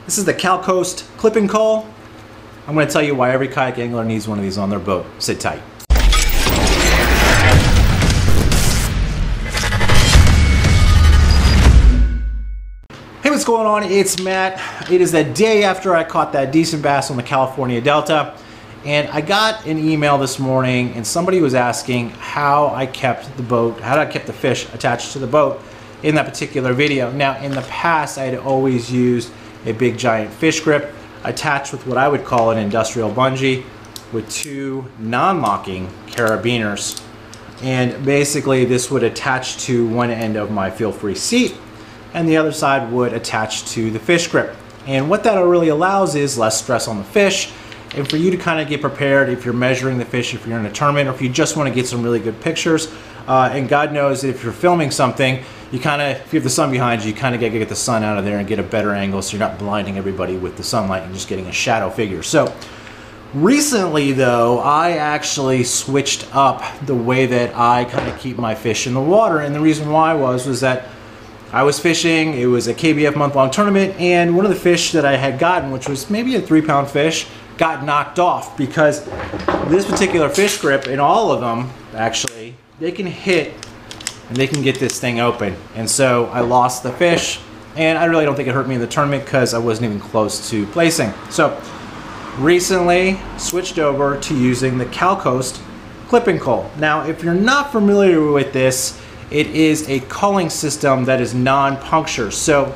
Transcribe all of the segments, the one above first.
This is the Cull clipping Cull. I'm going to tell you why every kayak angler needs one of these on their boat. Sit tight. Hey, what's going on? It's Matt. It is the day after I caught that decent bass on the California Delta, and I got an email this morning and somebody was asking how I kept the fish attached to the boat in that particular video. Now, in the past, I had always used a big giant fish grip attached with what I would call an industrial bungee with two non-locking carabiners. And basically this would attach to one end of my feel-free seat and the other side would attach to the fish grip. And what that really allows is less stress on the fish and for you to kind of get prepared if you're measuring the fish, if you're in a tournament, or if you just want to get some really good pictures. And God knows that if you're filming something, if you have the sun behind you, you kind of got to get the sun out of there and get a better angle so you're not blinding everybody with the sunlight and just getting a shadow figure. So recently though, I actually switched up the way that I kind of keep my fish in the water. And the reason why was that I was fishing, it was a KBF month-long tournament, and one of the fish that I had gotten, which was maybe a 3-pound fish, got knocked off because this particular fish grip, and all of them actually, they can hit and they can get this thing open. And so I lost the fish, and I really don't think it hurt me in the tournament because I wasn't even close to placing. So recently switched over to using the Cull clipping Cull. Now, if you're not familiar with this, it is a culling system that is non-puncture. So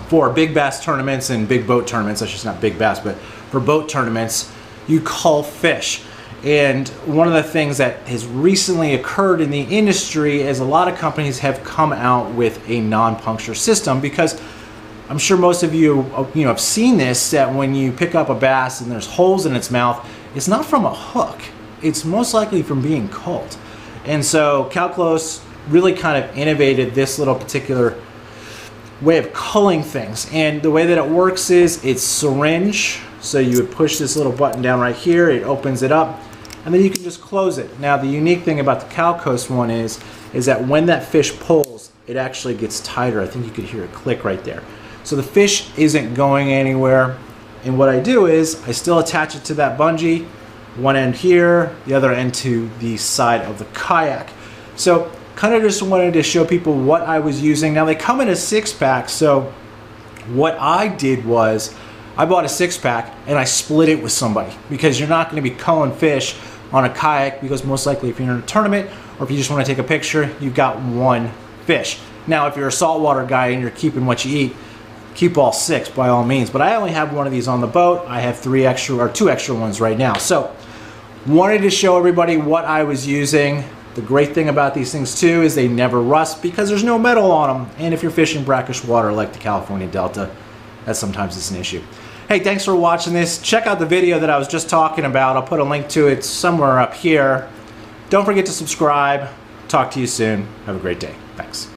for big bass tournaments and big boat tournaments, that's just not big bass, but for boat tournaments, you cull fish. And one of the things that has recently occurred in the industry is a lot of companies have come out with a non-puncture system, because I'm sure most of you have seen this, that when you pick up a bass and there's holes in its mouth, it's not from a hook. It's most likely from being culled. And so Cull really kind of innovated this little particular way of culling things. And the way that it works is it's syringe. So you would push this little button down right here, it opens it up, and then you can just close it. Now the unique thing about the Cull one is that when that fish pulls, it actually gets tighter. I think you could hear it click right there. So the fish isn't going anywhere. And what I do is I still attach it to that bungee, one end here, the other end to the side of the kayak. So kind of just wanted to show people what I was using. Now they come in a 6-pack, so what I did was I bought a 6-pack and I split it with somebody, because you're not going to be culling fish on a kayak, because most likely if you're in a tournament or if you just want to take a picture, you've got one fish. Now if you're a saltwater guy and you're keeping what you eat, keep all 6 by all means, but I only have one of these on the boat. I have 2 extra ones right now. So wanted to show everybody what I was using. The great thing about these things too is they never rust because there's no metal on them. And if you're fishing brackish water like the California Delta, that sometimes it's an issue. Hey, thanks for watching this. Check out the video that I was just talking about. I'll put a link to it somewhere up here. Don't forget to subscribe. Talk to you soon. Have a great day. Thanks.